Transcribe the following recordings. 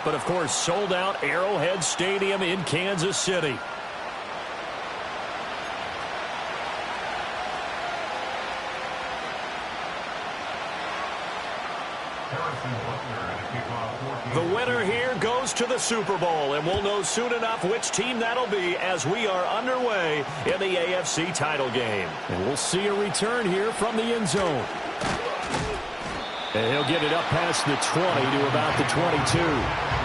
but of course sold out Arrowhead Stadium in Kansas City. The winner here goes to the Super Bowl, and we'll know soon enough which team that'll be as we are underway in the AFC title game. And we'll see a return here from the end zone. And he'll get it up past the 20 to about the 22.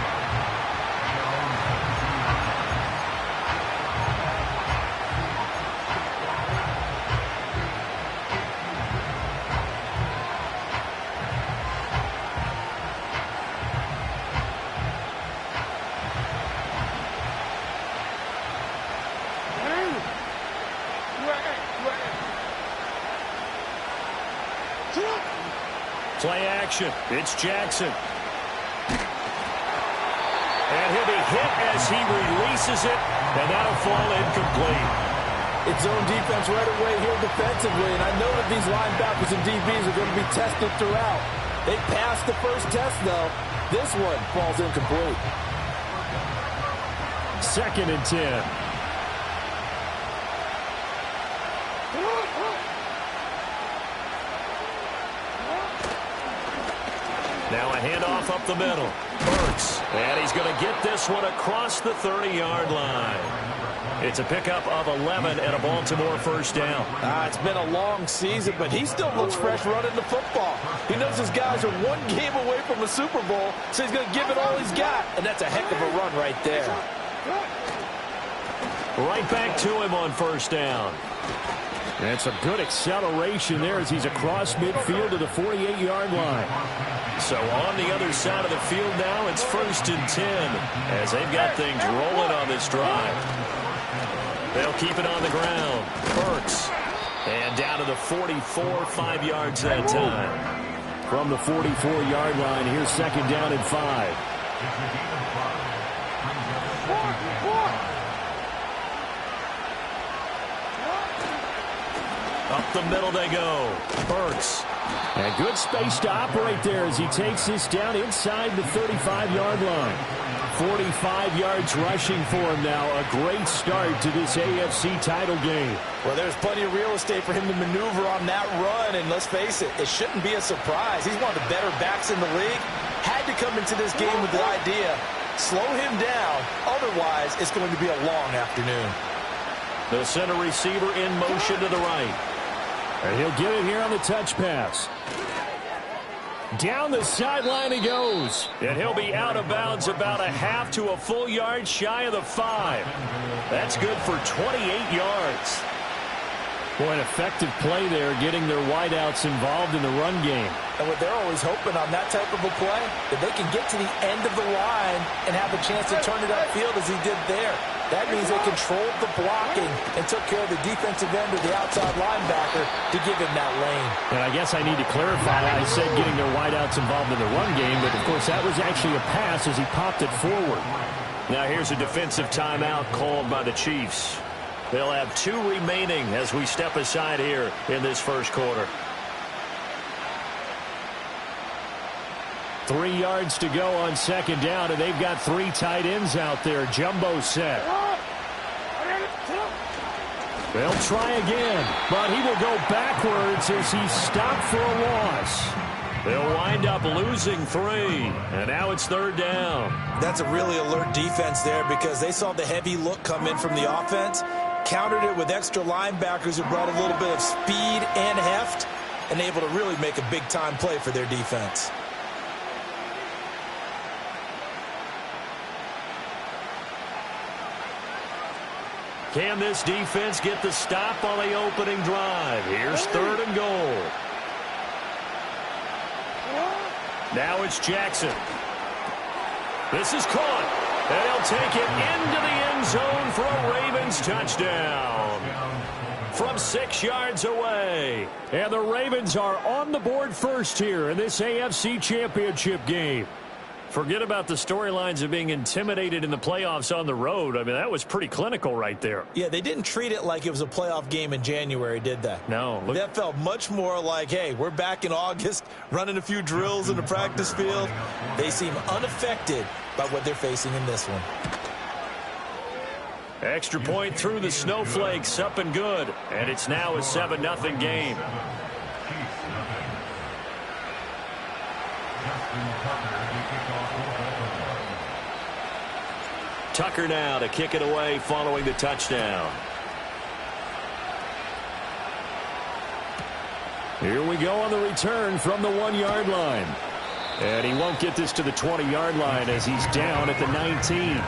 Play action. It's Jackson. And he'll be hit as he releases it, and that'll fall incomplete. It's zone defense right away here defensively, and I know that these linebackers and DBs are going to be tested throughout. They passed the first test, though. This one falls incomplete. 2nd and 10. Now a handoff up the middle. Burks. And he's going to get this one across the 30-yard line. It's a pickup of 11 and a Baltimore first down. It's been a long season, but he still looks fresh running the football. He knows his guys are one game away from a Super Bowl, so he's going to give it all he's got. And that's a heck of a run right there. Right back to him on first down. And some good acceleration there as he's across midfield to the 48-yard line. So on the other side of the field now, it's 1st and 10 as they've got things rolling on this drive. They'll keep it on the ground. Burks. And down to the 44, 5 yards that time. From the 44-yard line, here's 2nd down and 5. Up the middle they go. Burks. And good space to operate there as he takes this down inside the 35-yard line. 45 yards rushing for him now. A great start to this AFC title game. Well, there's plenty of real estate for him to maneuver on that run, and let's face it, it shouldn't be a surprise. He's one of the better backs in the league. Had to come into this game with the idea, slow him down, otherwise it's going to be a long afternoon. The center receiver in motion to the right. And he'll get it here on the touch pass. Down the sideline he goes. And he'll be out of bounds about a half to a full yard shy of the 5. That's good for 28 yards. Boy, an effective play there, getting their wideouts involved in the run game. And what they're always hoping on that type of a play, that they can get to the end of the line and have a chance to turn it upfield as he did there. That means they controlled the blocking and took care of the defensive end or the outside linebacker to give him that lane. And I guess I need to clarify, I said getting their wideouts involved in the run game, but of course that was actually a pass as he popped it forward. Now here's a defensive timeout called by the Chiefs. They'll have 2 remaining as we step aside here in this first quarter. 3 yards to go on 2nd down, and they've got 3 tight ends out there. Jumbo set. They'll try again, but he will go backwards as he's stopped for a loss. They'll wind up losing 3, and now it's 3rd down. That's a really alert defense there because they saw the heavy look come in from the offense, countered it with extra linebackers who brought a little bit of speed and heft, and able to really make a big-time play for their defense. Can this defense get the stop on the opening drive? Here's 3rd and goal. Now it's Jackson. This is caught. And he'll take it into the end zone for a Ravens touchdown. From 6 yards away. And the Ravens are on the board first here in this AFC Championship game. Forget about the storylines of being intimidated in the playoffs on the road. I mean, that was pretty clinical right there. Yeah, they didn't treat it like it was a playoff game in January, did they? No. That felt much more like, hey, we're back in August, running a few drills in the practice field. They seem unaffected by what they're facing in this one. Extra point through the snowflakes, up and good. And it's now a 7-0 game. Tucker now to kick it away following the touchdown. Here we go on the return from the 1-yard line. And he won't get this to the 20-yard line as he's down at the 19.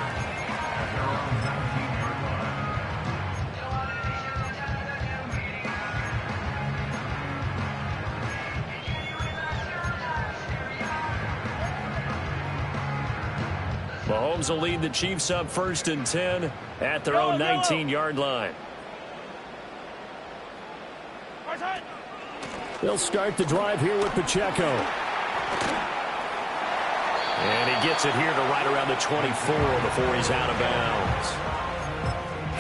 Mahomes will lead the Chiefs up 1st and 10 at their own 19-yard line. They'll start the drive here with Pacheco. And he gets it here to right around the 24 before he's out of bounds.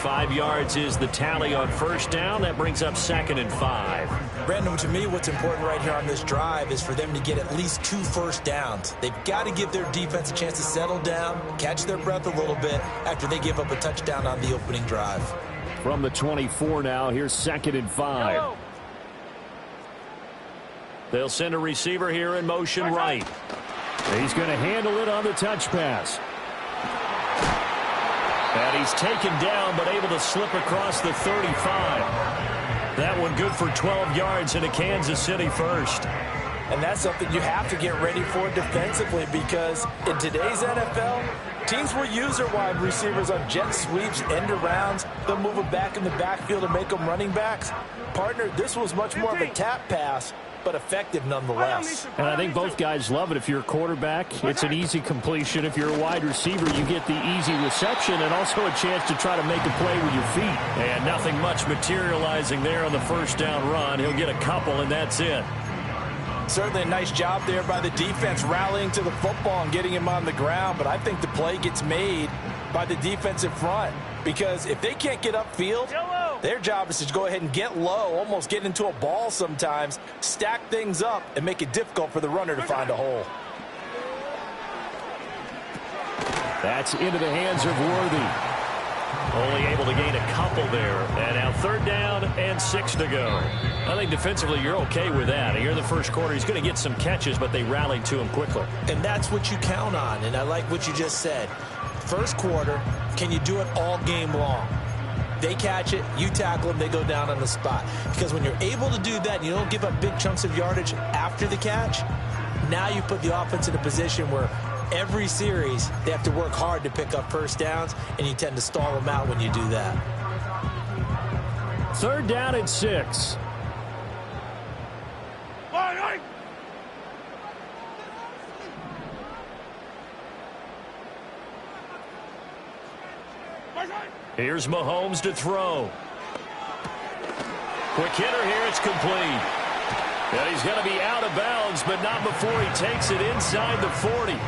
5 yards is the tally on 1st down. That brings up 2nd and 5. Brandon, to me, what's important right here on this drive is for them to get at least 2 first downs. They've got to give their defense a chance to settle down, catch their breath a little bit after they give up a touchdown on the opening drive. From the 24 now, here's 2nd and 5. Hello. They'll send a receiver here in motion right. He's going to handle it on the touch pass. And he's taken down but able to slip across the 35. That one good for 12 yards and a Kansas City first. And that's something you have to get ready for defensively because in today's NFL, teams will use their wide receivers on jet sweeps, end arounds. They'll move them back in the backfield and make them running backs. Partner, this was much more of a tap pass, but effective nonetheless. And I think both guys love it. If you're a quarterback, it's an easy completion. If you're a wide receiver, you get the easy reception and also a chance to try to make a play with your feet. And nothing much materializing there on the 1st down run. He'll get a couple, and that's it. Certainly a nice job there by the defense rallying to the football and getting him on the ground, but I think the play gets made by the defensive front because if they can't get upfield, their job is to go ahead and get low, almost get into a ball sometimes, stack things up, and make it difficult for the runner to find a hole. That's into the hands of Worthy. Only able to gain a couple there. And now 3rd down and 6 to go. I think defensively you're okay with that. Here in the 1st quarter, he's going to get some catches, but they rallied to him quickly. And that's what you count on, and I like what you just said. 1st quarter, can you do it all game long? They catch it, you tackle them, they go down on the spot. Because when you're able to do that and you don't give up big chunks of yardage after the catch, now you put the offense in a position where every series they have to work hard to pick up 1st downs, and you tend to stall them out when you do that. 3rd down and 6. Here's Mahomes to throw. Quick hitter here, it's complete. And he's going to be out of bounds, but not before he takes it inside the 40.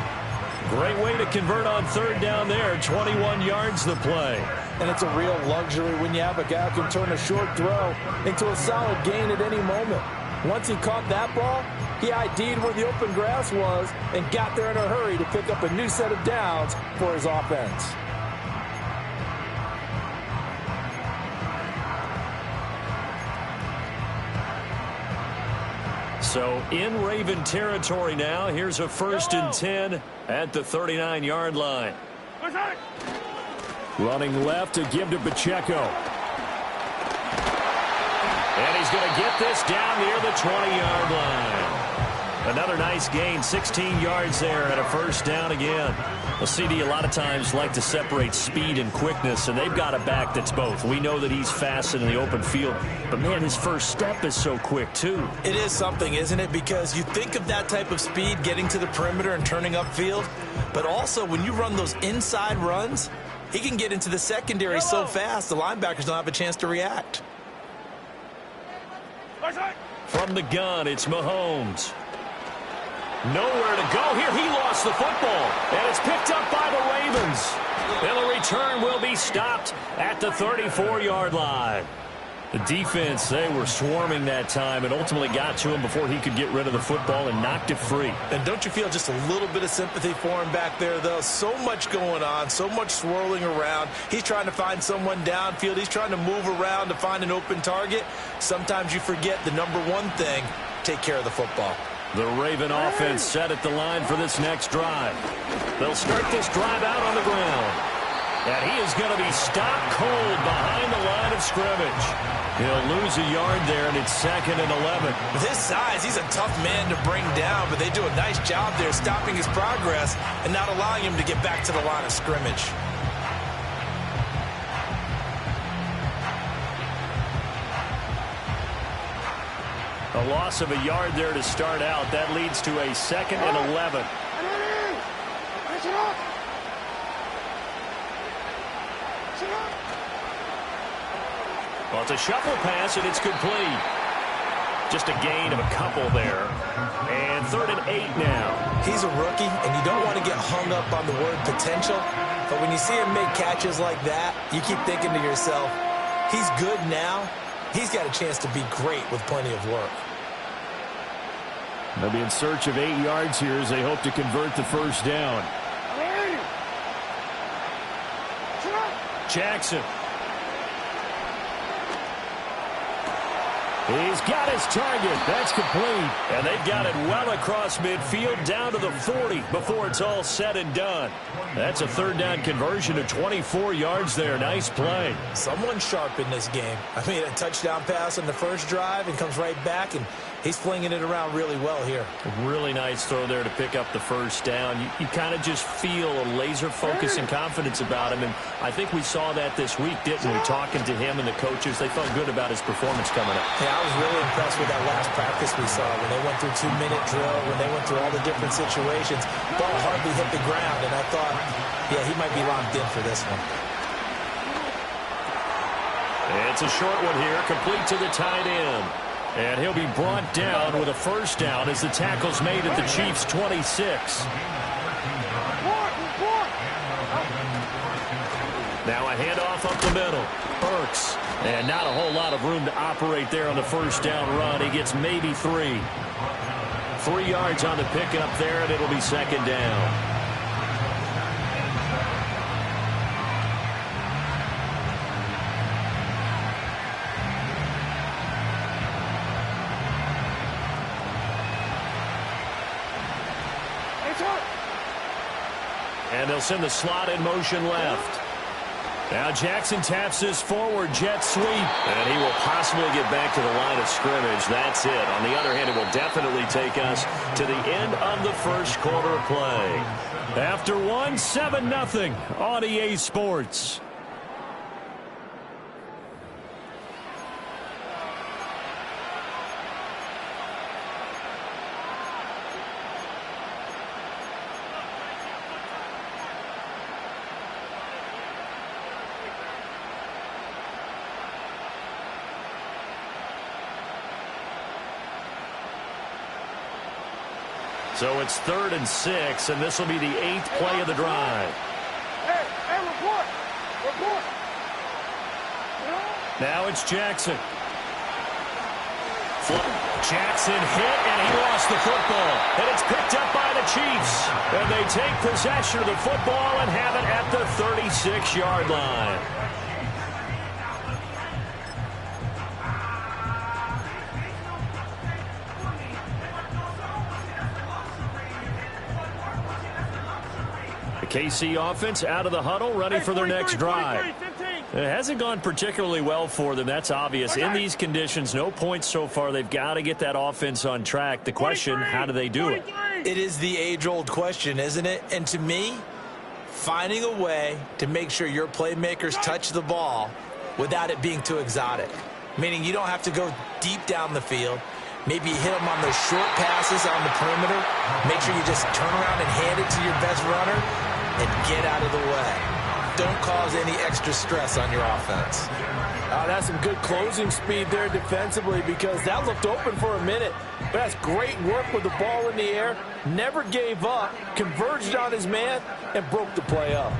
Great way to convert on 3rd down there. 21 yards the play. And it's a real luxury when you have a guy who can turn a short throw into a solid gain at any moment. Once he caught that ball, he ID'd where the open grass was and got there in a hurry to pick up a new set of downs for his offense. So in Raven territory now. Here's a 1st and 10 at the 39-yard line. Running left to give to Pacheco. And he's going to get this down near the 20-yard line. Another nice gain, 16 yards there and a 1st down again. Well, CD a lot of times like to separate speed and quickness, and they've got a back that's both. We know that he's fast in the open field, but, man, his first step is so quick, too. It is something, isn't it? Because you think of that type of speed getting to the perimeter and turning upfield, but also when you run those inside runs, he can get into the secondary so fast the linebackers don't have a chance to react. From the gun, it's Mahomes. Nowhere to go here. He lost the football, and it's picked up by the Ravens. And the return will be stopped at the 34-yard line. The defense, they were swarming that time and ultimately got to him before he could get rid of the football and knocked it free. And don't you feel just a little bit of sympathy for him back there, though? So much going on, so much swirling around. He's trying to find someone downfield. He's trying to move around to find an open target. Sometimes you forget the number one thing, take care of the football. The Raven offense set at the line for this next drive. They'll start this drive out on the ground. And he is going to be stopped cold behind the line of scrimmage. He'll lose a yard there, and it's 2nd and 11. With his size, he's a tough man to bring down, but they do a nice job there stopping his progress and not allowing him to get back to the line of scrimmage. A loss of a yard there to start out. That leads to a 2nd and 11. Well, it's a shuffle pass, and it's complete. Just a gain of a couple there. And 3rd and 8 now. He's a rookie, and you don't want to get hung up on the word potential. But when you see him make catches like that, you keep thinking to yourself, he's good now. He's got a chance to be great with plenty of work. They'll be in search of 8 yards here as they hope to convert the first down. Jackson. He's got his target. That's complete. And they've got it well across midfield down to the 40 before it's all said and done. That's a 3rd down conversion of 24 yards there. Nice play. Someone sharp in this game. I mean, a touchdown pass on the first drive and comes right back, and he's flinging it around really well here. A really nice throw there to pick up the first down. You kind of just feel a laser focus and confidence about him, and I think we saw that this week, didn't we? Talking to him and the coaches, they felt good about his performance coming up. Yeah, I was really impressed with that last practice we saw when they went through 2-minute drill, when they went through all the different situations. Ball hardly hit the ground, and I thought, yeah, he might be locked in for this one. It's a short one here, complete to the tight end. And he'll be brought down with a first down as the tackle's made at the Chiefs' 26. Now a handoff up the middle. Burks. And not a whole lot of room to operate there on the first down run. He gets maybe 3. 3 yards on the pickup there, and it'll be 2nd down. And they'll send the slot in motion left. Now Jackson taps this forward jet sweep. And he will possibly get back to the line of scrimmage. That's it. On the other hand, it will definitely take us to the end of the first quarter of play. After 7-0 on EA Sports. So it's 3rd and 6, and this will be the 8th play of the drive. Hey, report. Now it's Jackson. Jackson hit, and he lost the football. And it's picked up by the Chiefs. And they take possession of the football and have it at the 36-yard line. KC offense out of the huddle, ready for their next drive. It hasn't gone particularly well for them. That's obvious. In these conditions, no points so far. They've got to get that offense on track. The question, how do they do it? It is the age-old question, isn't it? And to me, finding a way to make sure your playmakers touch the ball without it being too exotic. Meaning you don't have to go deep down the field. Maybe you hit them on those short passes on the perimeter. Make sure you just turn around and hand it to your best runner and get out of the way. don't cause any extra stress on your offense. That's some good closing speed there defensively, because that looked open for a minute. But that's great work with the ball in the air. Never gave up, converged on his man, and broke the play up.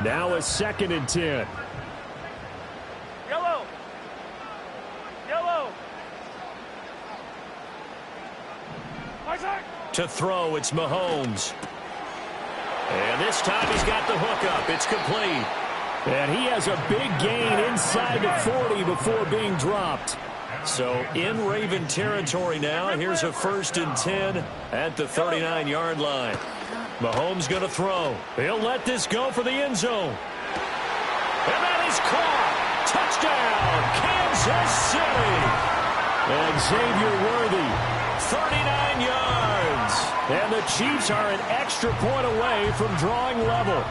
Now a 2nd and 10. Yellow. Yellow. To throw, it's Mahomes. And this time he's got the hook up. It's complete. And he has a big gain inside the 40 before being dropped. So in Raven territory now. Here's a 1st and 10 at the 39-yard line. Mahomes going to throw. He'll let this go for the end zone. And that is caught. Touchdown, Kansas City. And Xavier Worthy. 39 yards. And the Chiefs are an extra point away from drawing level.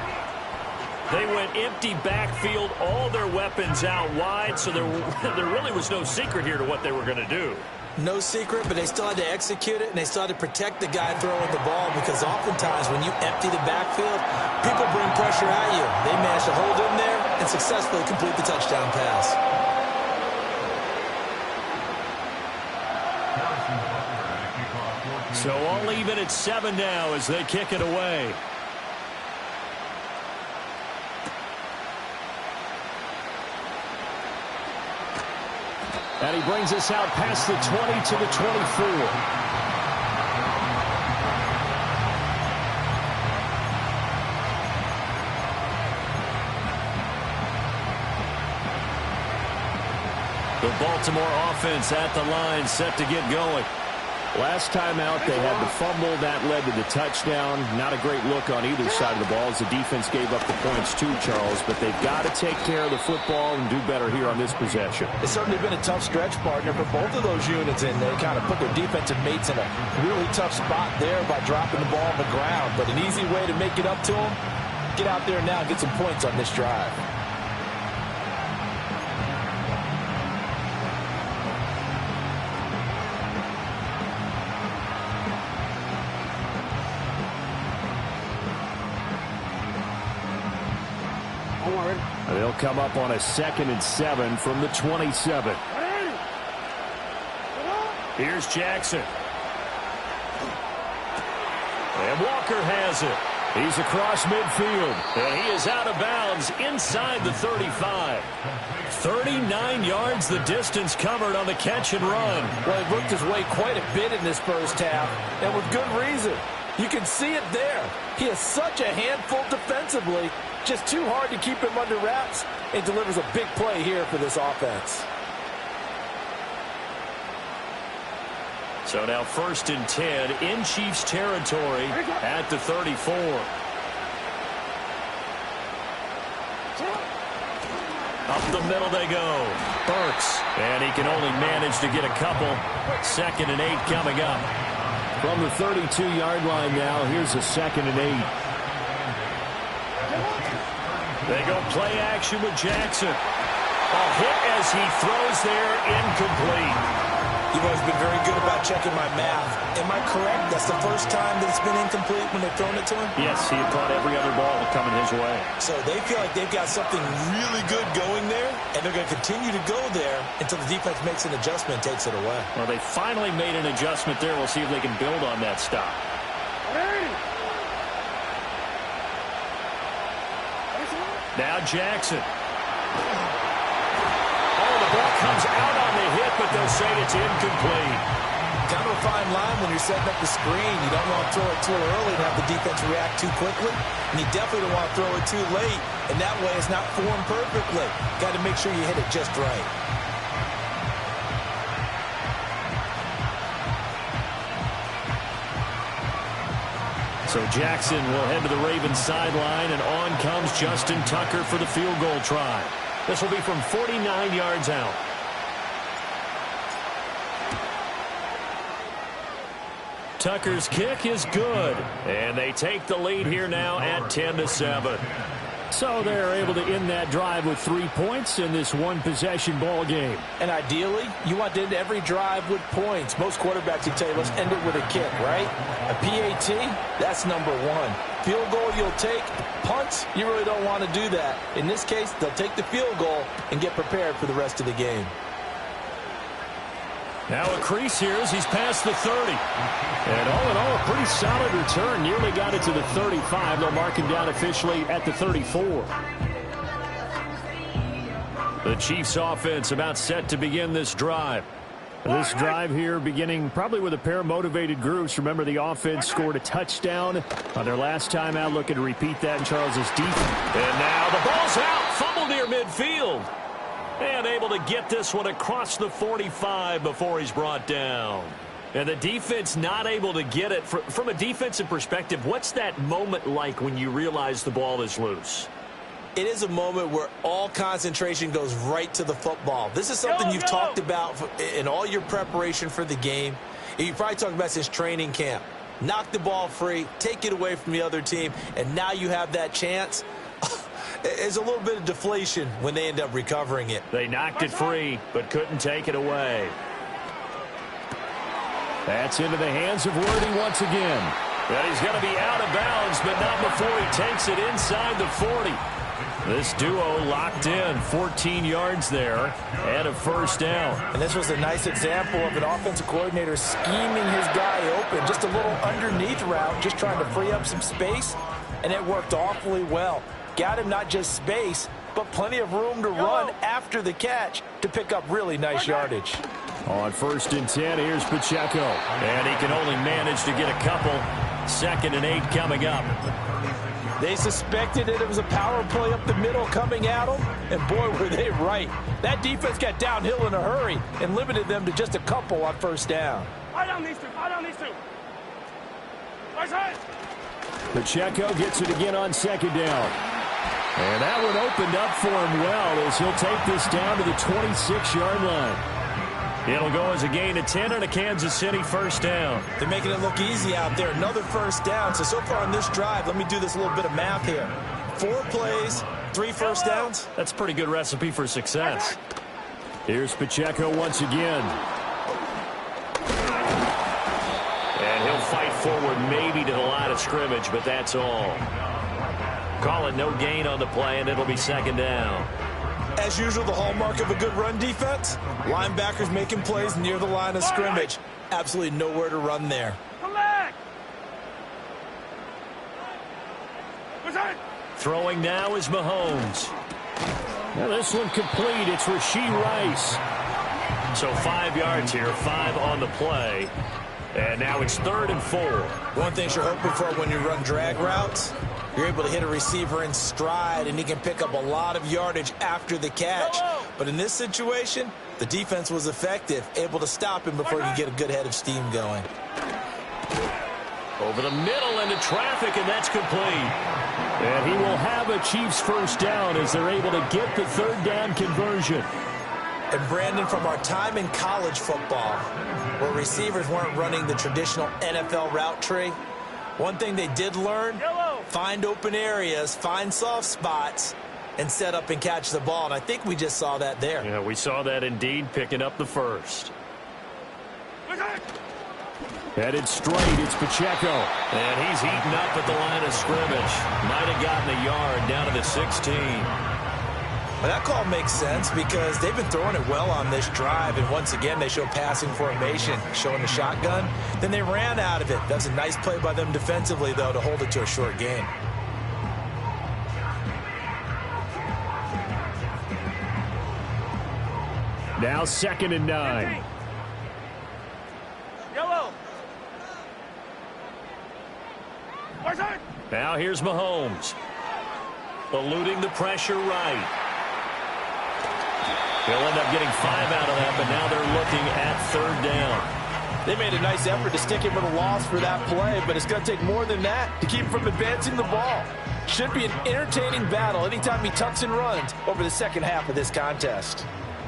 They went empty backfield, all their weapons out wide, so there really was no secret here to what they were going to do. No secret, but they still had to execute it, and they still had to protect the guy throwing the ball, because oftentimes when you empty the backfield, people bring pressure at you. They managed to hold him there and successfully complete the touchdown pass. So all even at 7 now as they kick it away. And he brings us out past the 20 to the 24. The Baltimore offense at the line, set to get going. Last time out, they had the fumble. That led to the touchdown. Not a great look on either side of the ball as the defense gave up the points too, Charles. But they've got to take care of the football and do better here on this possession. It's certainly been a tough stretch, partner, for both of those units, and they kind of put their defensive mates in a really tough spot there by dropping the ball on the ground. But an easy way to make it up to them, get out there now and get some points on this drive. They'll come up on a 2nd and 7 from the 27. Here's Jackson. And Walker has it. He's across midfield. And he is out of bounds inside the 35. 39 yards the distance covered on the catch and run. Well, he worked his way quite a bit in this first half, and with good reason. You can see it there. He is such a handful defensively. Just too hard to keep him under wraps, and delivers a big play here for this offense. So now 1st and 10 in Chiefs territory at the 34. Up the middle they go. Burks. And he can only manage to get a couple. 2nd and 8 coming up. From the 32-yard line now, here's a 2nd and 8. They go play action with Jackson. A hit as he throws there, incomplete. You've always been very good about checking my math. Am I correct? That's the first time that it's been incomplete when they've thrown it to him? Yes, he had caught every other ball coming his way. So they feel like they've got something really good going there, and they're going to continue to go there until the defense makes an adjustment and takes it away. Well, they finally made an adjustment there. We'll see if they can build on that stop. Now Jackson. Oh, the ball comes out on the hit, but they'll say it's incomplete. Kind of a fine line when you're setting up the screen. You don't want to throw it too early and have the defense react too quickly. And you definitely don't want to throw it too late, and that way it's not formed perfectly. Got to make sure you hit it just right. So Jackson will head to the Ravens sideline, and on comes Justin Tucker for the field goal try. This will be from 49 yards out. Tucker's kick is good, and they take the lead here now at 10-7. So they're able to end that drive with 3 points in this one-possession ball game. And ideally, you want to end every drive with points. Most quarterbacks will tell you, let's end it with a kick, right? A PAT, that's number one. Field goal you'll take. Punts, you really don't want to do that. In this case, they'll take the field goal and get prepared for the rest of the game. Now a crease here as he's past the 30. And all in all, a pretty solid return. Nearly got it to the 35. They'll mark him down officially at the 34. The Chiefs offense about set to begin this drive. This drive here beginning probably with a pair of motivated groups. Remember, the offense scored a touchdown on their last time out. Looking to repeat that in Charles's defense. And now the ball's out. Fumble near midfield. And able to get this one across the 45 before he's brought down. And the defense not able to get it. From a defensive perspective, what's that moment like when you realize the ball is loose? It is a moment where all concentration goes right to the football. This is something you've talked about in all your preparation for the game. You probably talked about since training camp. Knock the ball free, take it away from the other team, and now you have that chance. There's a little bit of deflation when they end up recovering it. They knocked it free, but couldn't take it away. That's into the hands of Worthy once again. Well, he's going to be out of bounds, but not before he takes it inside the 40. This duo locked in, 14 yards there, and a first down. And this was a nice example of an offensive coordinator scheming his guy open. Just a little underneath route, just trying to free up some space, and it worked awfully well. Got him not just space, but plenty of room to run after the catch to pick up really nice yardage. On 1st and 10, here's Pacheco. And he can only manage to get a couple. 2nd and 8 coming up. They suspected it was a power play up the middle coming at them, and boy, were they right. That defense got downhill in a hurry and limited them to just a couple on 1st down. Fire down these two. Fire down these two. Right side. Pacheco gets it again on 2nd down. And that one opened up for him well as he'll take this down to the 26-yard line. It'll go as a gain of 10 and a Kansas City first down. They're making it look easy out there. Another first down. So far on this drive, let me do this little bit of math here. 4 plays, 3 first downs. That's a pretty good recipe for success. Here's Pacheco once again. And he'll fight forward maybe to the line of scrimmage, but that's all. Call it no gain on the play, and it'll be 2nd down. As usual, the hallmark of a good run defense, linebackers making plays near the line of scrimmage. Absolutely nowhere to run there. Come back. Throwing now is Mahomes. Now this one complete. It's Rashee Rice. So 5 yards here, 5 on the play. And now it's 3rd and 4. One thing you're hoping for when you run drag routes, you're able to hit a receiver in stride, and he can pick up a lot of yardage after the catch. But in this situation, the defense was effective, able to stop him before he could get a good head of steam going. Over the middle into traffic, and that's complete. And he will have a Chiefs first down as they're able to get the 3rd down conversion. And Brandon, from our time in college football, where receivers weren't running the traditional NFL route tree, one thing they did learn, find open areas, find soft spots, and set up and catch the ball. And I think we just saw that there. Yeah, we saw that indeed, picking up the first. Headed straight, it's Pacheco. And he's heating up at the line of scrimmage. Might have gotten a yard down to the 16. Well, that call makes sense because they've been throwing it well on this drive, and once again they show passing formation, showing the shotgun. Then they ran out of it. That's a nice play by them defensively, though, to hold it to a short gain. Now 2nd and 9. Yellow. Now here's Mahomes. Eluding the pressure right. They'll end up getting 5 out of that, but now they're looking at 3rd down. They made a nice effort to stick him with a loss for that play, but it's going to take more than that to keep him from advancing the ball. Should be an entertaining battle anytime he tucks and runs over the second half of this contest.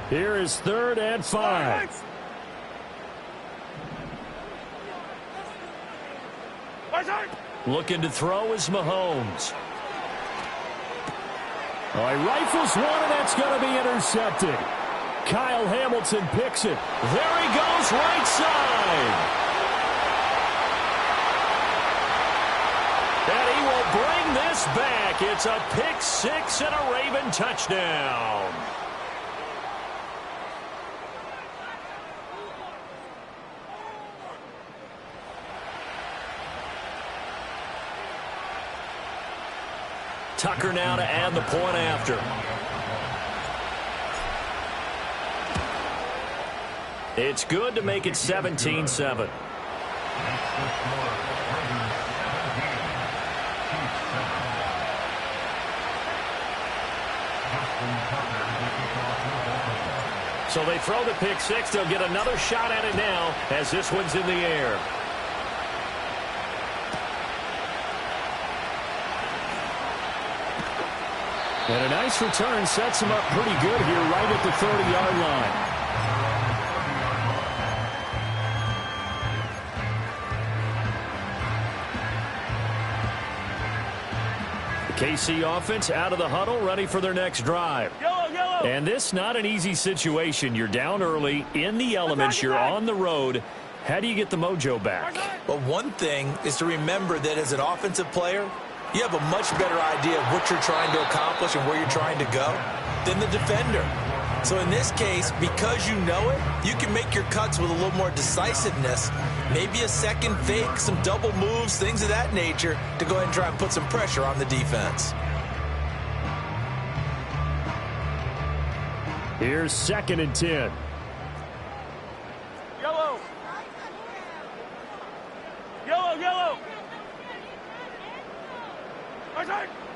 Here is 3rd and 5. Looking to throw is Mahomes. Oh, he rifles one, and that's going to be intercepted. Kyle Hamilton picks it. There he goes, right side. And he will bring this back. It's a pick six and a Raven touchdown. Tucker now to add the point after. It's good to make it 17-7. So they throw the pick six. They'll get another shot at it now as this one's in the air. And a nice return sets him up pretty good here right at the 30-yard line. The KC offense out of the huddle, ready for their next drive. Yellow. And this not an easy situation. You're down early, in the elements, you're on the road. How do you get the mojo back? Well, one thing is to remember that as an offensive player, you have a much better idea of what you're trying to accomplish and where you're trying to go than the defender. So in this case, because you know it, you can make your cuts with a little more decisiveness, maybe a second fake, some double moves, things of that nature, to go ahead and try and put some pressure on the defense. Here's 2nd and 10. Yellow.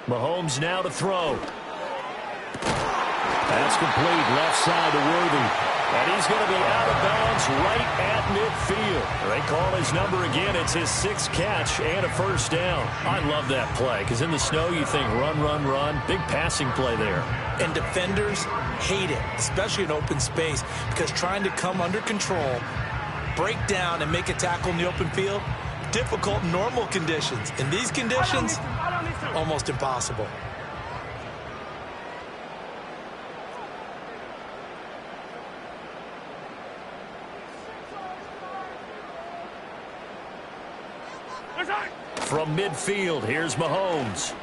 Mahomes now to throw. That's complete, left side to Worthy. And he's going to be out of bounds right at midfield. They call his number again. It's his 6th catch and a first down. I love that play because in the snow you think run, run, run. Big passing play there. And defenders hate it, especially in open space, because trying to come under control, break down, and make a tackle in the open field, difficult in normal conditions. In these conditions, almost impossible. From midfield, here's Mahomes.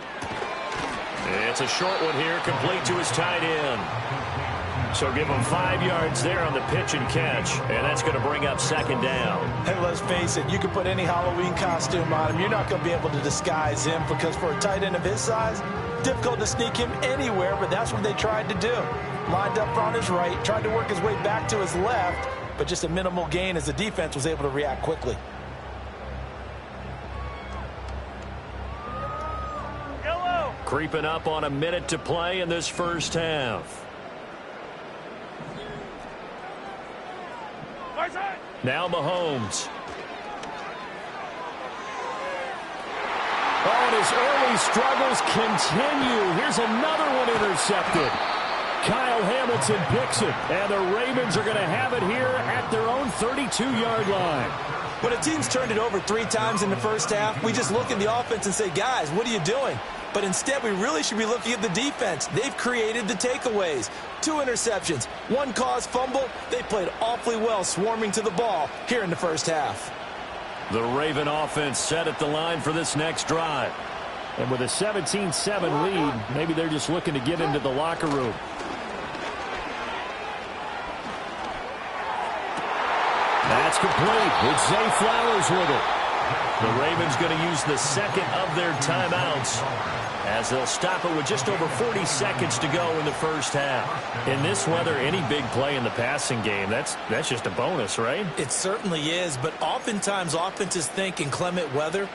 It's a short one here, complete to his tight end. So give him 5 yards there on the pitch and catch, and that's going to bring up 2nd down. And let's face it, you can put any Halloween costume on him. You're not going to be able to disguise him because for a tight end of his size, difficult to sneak him anywhere, but that's what they tried to do. Lined up on his right, tried to work his way back to his left, but just a minimal gain as the defense was able to react quickly. Creeping up on a minute to play in this first half. Now Mahomes. Oh, and his early struggles continue. Here's another one intercepted. Kyle Hamilton picks it, and the Ravens are going to have it here at their own 32-yard line. When a team's turned it over 3 times in the first half, we just look at the offense and say, guys, what are you doing? But instead, we really should be looking at the defense. They've created the takeaways. 2 interceptions, 1 caused fumble. They played awfully well swarming to the ball here in the first half. The Raven offense set at the line for this next drive. And with a 17-7 lead, maybe they're just looking to get into the locker room. That's complete. It's Zay Flowers with it. The Ravens going to use the 2nd of their timeouts as they'll stop it with just over 40 seconds to go in the first half. In this weather, any big play in the passing game, that's just a bonus, right? It certainly is, but oftentimes offenses think inclement weather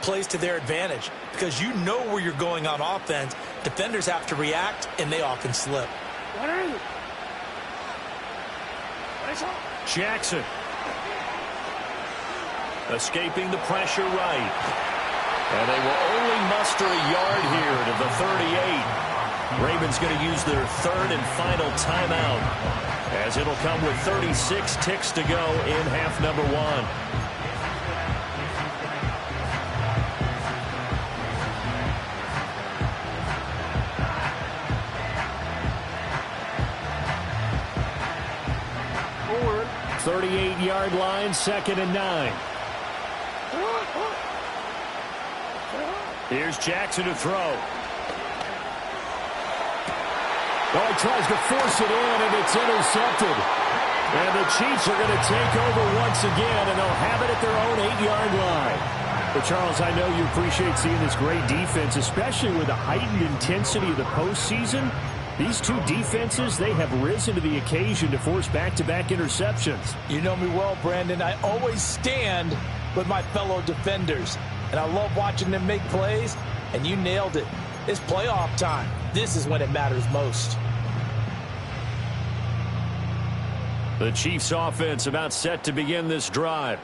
plays to their advantage because you know where you're going on offense. Defenders have to react, and they often slip. Jackson. Escaping the pressure right. And they will only muster a yard here to the 38. Ravens going to use their 3rd and final timeout as it'll come with 36 ticks to go in half number 1. 48-yard line, 2nd and 9. Here's Jackson to throw. Oh, he tries to force it in, and it's intercepted. And the Chiefs are going to take over once again, and they'll have it at their own 8-yard line. But, Charles, I know you appreciate seeing this great defense, especially with the heightened intensity of the postseason. These two defenses, they have risen to the occasion to force back-to-back interceptions. You know me well, Brandon. I always stand with my fellow defenders. And I love watching them make plays, and you nailed it. It's playoff time. This is when it matters most. The Chiefs offense about set to begin this drive.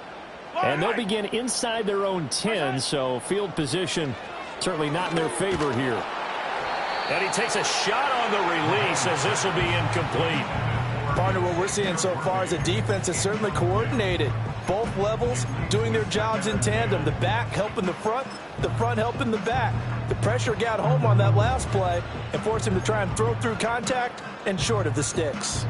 And they'll begin inside their own 10, so field position certainly not in their favor here. And he takes a shot on the release as this will be incomplete. Partner, what we're seeing so far is the defense is certainly coordinated. Both levels doing their jobs in tandem. The back helping the front helping the back. The pressure got home on that last play and forced him to try and throw through contact and short of the sticks.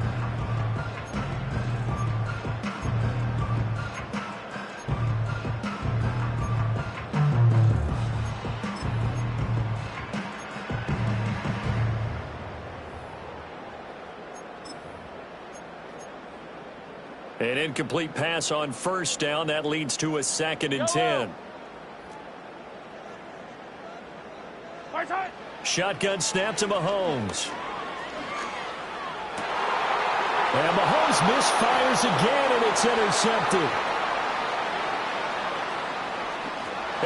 An incomplete pass on first down. That leads to a 2nd and 10. Shotgun snap to Mahomes. And Mahomes misfires again, and it's intercepted.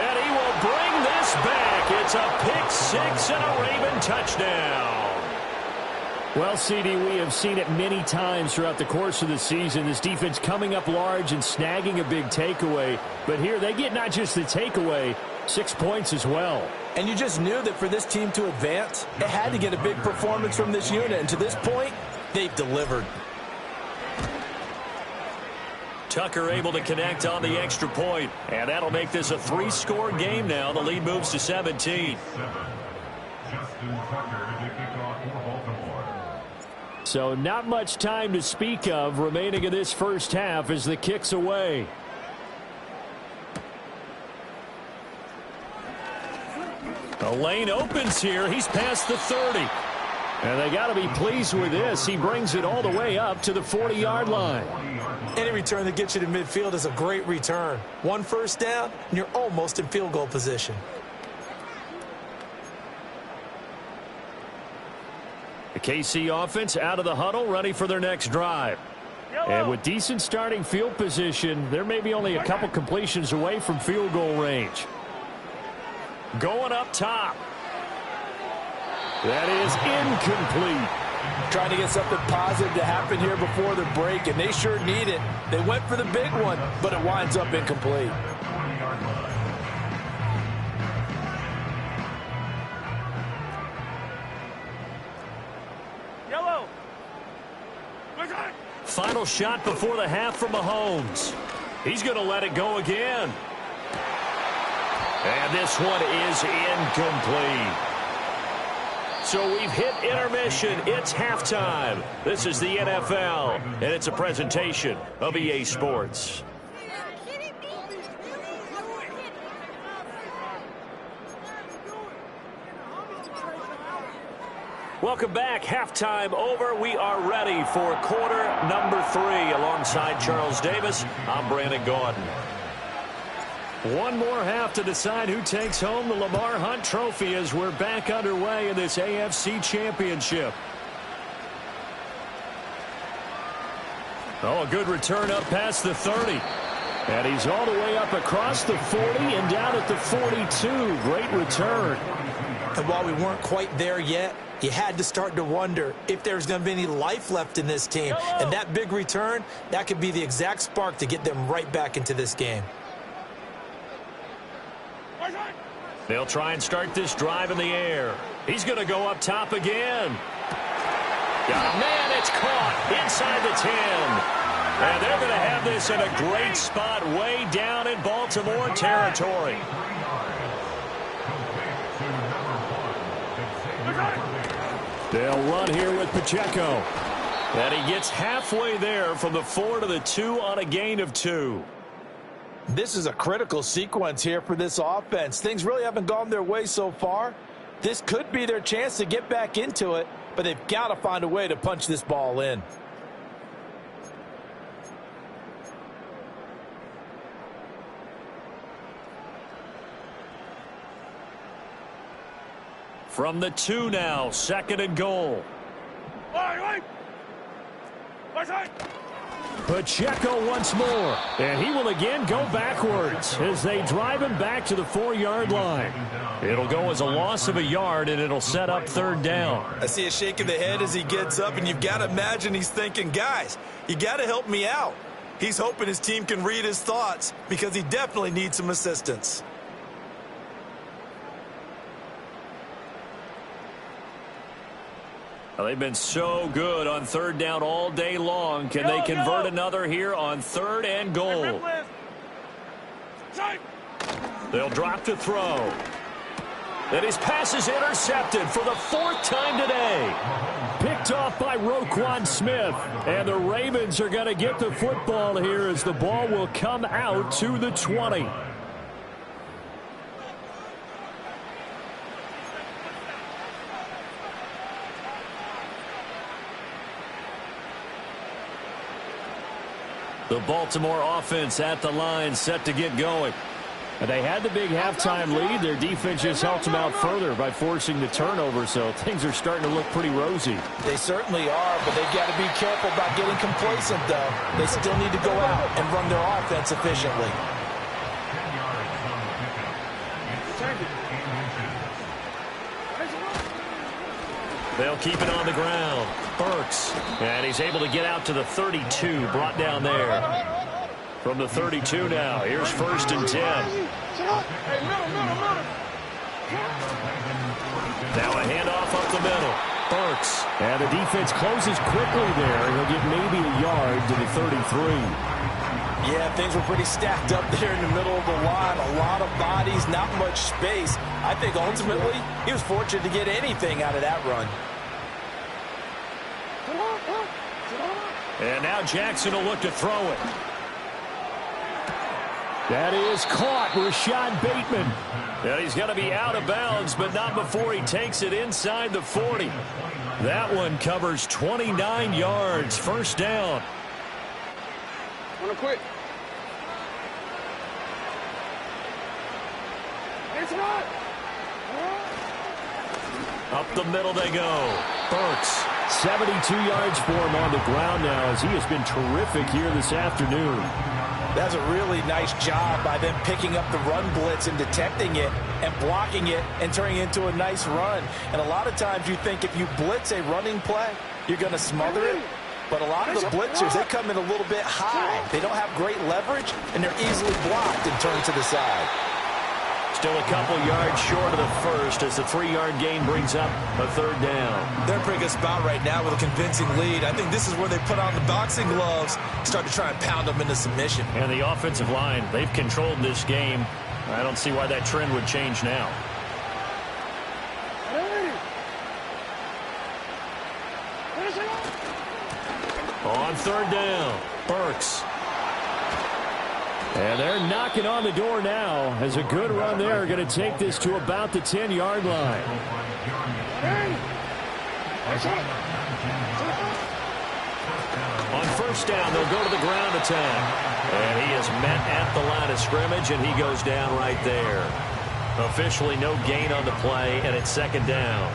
And he will bring this back. It's a pick six and a Raven touchdown. Well, CD, we have seen it many times throughout the course of the season. This defense coming up large and snagging a big takeaway. But here they get not just the takeaway, 6 points as well. And you just knew that for this team to advance, it had to get a big performance from this unit. And to this point, they've delivered. Tucker able to connect on the extra point. And that'll make this a 3-score game now. The lead moves to 17. So not much time to speak of remaining in this first half as the kick's away. The lane opens here. He's past the 30. And they got to be pleased with this. He brings it all the way up to the 40-yard line. Any return that gets you to midfield is a great return. 1 first down, and you're almost in field goal position. The KC offense out of the huddle, ready for their next drive. And with decent starting field position, they're maybe only a couple completions away from field goal range. Going up top. That is incomplete. Trying to get something positive to happen here before the break, and they sure need it. They went for the big one, but it winds up incomplete. Final shot before the half from Mahomes. He's going to let it go again. And this one is incomplete. So we've hit intermission. It's halftime. This is the NFL, and it's a presentation of EA Sports. Welcome back. Halftime over. We are ready for quarter number 3. Alongside Charles Davis, I'm Brandon Gaudin. One more half to decide who takes home the Lamar Hunt Trophy as we're back underway in this AFC Championship. Oh, a good return up past the 30. And he's all the way up across the 40 and down at the 42. Great return. And while we weren't quite there yet, you had to start to wonder if there's going to be any life left in this team. And that big return, that could be the exact spark to get them right back into this game. They'll try and start this drive in the air. He's going to go up top again. Man, it's caught inside the 10. And they're going to have this in a great spot way down in Baltimore territory. They'll run here with Pacheco. And he gets halfway there from the 4 to the 2 on a gain of 2. This is a critical sequence here for this offense. Things really haven't gone their way so far. This could be their chance to get back into it, but they've got to find a way to punch this ball in. From the 2 now, 2nd and goal. Pacheco once more, and he will again go backwards as they drive him back to the 4-yard line. It'll go as a loss of a yard, and it'll set up 3rd down. I see a shake of the head as he gets up, and you've got to imagine he's thinking, guys, you got to help me out. He's hoping his team can read his thoughts because he definitely needs some assistance. Well, they've been so good on 3rd down all day long. Can they convert another here on 3rd and goal? They'll drop to throw. And his pass is intercepted for the 4th time today. Picked off by Roquan Smith. And the Ravens are going to get the football here as the ball will come out to the 20. The Baltimore offense at the line, set to get going. And they had the big halftime lead. Their defense just helped them out further by forcing the turnover, so things are starting to look pretty rosy. They certainly are, but they've got to be careful about getting complacent, though. They still need to go out and run their offense efficiently. They'll keep it on the ground. Burks. And he's able to get out to the 32, brought down there. From the 32 now, here's 1st and 10. Now a handoff up the middle. Burks. And the defense closes quickly there. He'll get maybe a yard to the 33. Yeah, things were pretty stacked up there in the middle of the line. A lot of bodies, not much space. I think ultimately he was fortunate to get anything out of that run. And now Jackson will look to throw it. That is caught. Rashad Bateman. And he's going to be out of bounds, but not before he takes it inside the 40. That one covers 29 yards. 1st down. Wanna quit? Up the middle they go. Burks. 72 yards for him on the ground now as he has been terrific here this afternoon. That's a really nice job by them picking up the run blitz and detecting it and blocking it and turning it into a nice run. And a lot of times you think if you blitz a running play, you're going to smother it. But a lot of the blitzers, they come in a little bit high. They don't have great leverage, and they're easily blocked and turned to the side. Still a couple yards short of the 1st as the 3-yard gain brings up a 3rd down. They're in a pretty good spot right now with a convincing lead. I think this is where they put on the boxing gloves, start to try and pound them into submission. And the offensive line, they've controlled this game. I don't see why that trend would change now. On 3rd down, Burks. And they're knocking on the door now as a good run there going to take this to about the 10-yard line. On 1st down, they'll go to the ground attack. And he is met at the line of scrimmage, and he goes down right there. Officially no gain on the play, and it's 2nd down.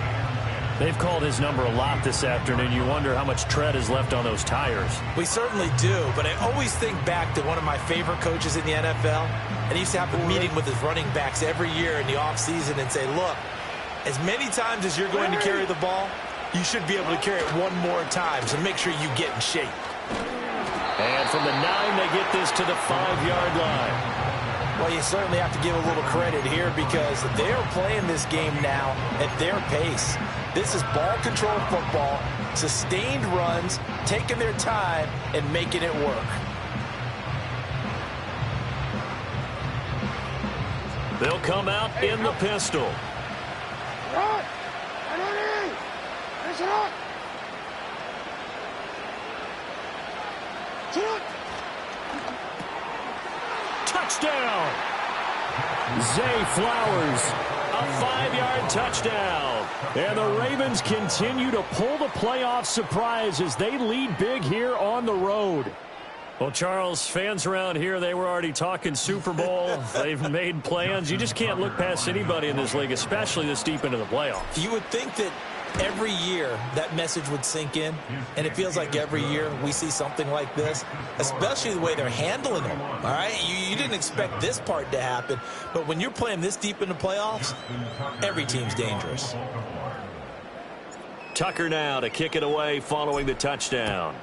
They've called his number a lot this afternoon. You wonder how much tread is left on those tires. We certainly do, but I always think back to one of my favorite coaches in the NFL, and he used to have a meeting with his running backs every year in the offseason and say, look, as many times as you're going to carry the ball, you should be able to carry it one more time, so make sure you get in shape. And from the 9, they get this to the 5-yard line. Well, you certainly have to give a little credit here because they're playing this game now at their pace. This is ball control football, sustained runs, taking their time, and making it work. They'll come out in the pistol. Touchdown! Zay Flowers, a 5-yard touchdown. And the Ravens continue to pull the playoff surprise as they lead big here on the road. Well, Charles, fans around here, they were already talking Super Bowl. They've made plans. You just can't look past anybody in this league, especially this deep into the playoffs. You would think that every year that message would sink in, and it feels like every year we see something like this, especially the way they're handling them. All right, you didn't expect this part to happen, but when you're playing this deep in the playoffs, every team's dangerous. Tucker now to kick it away following the touchdown.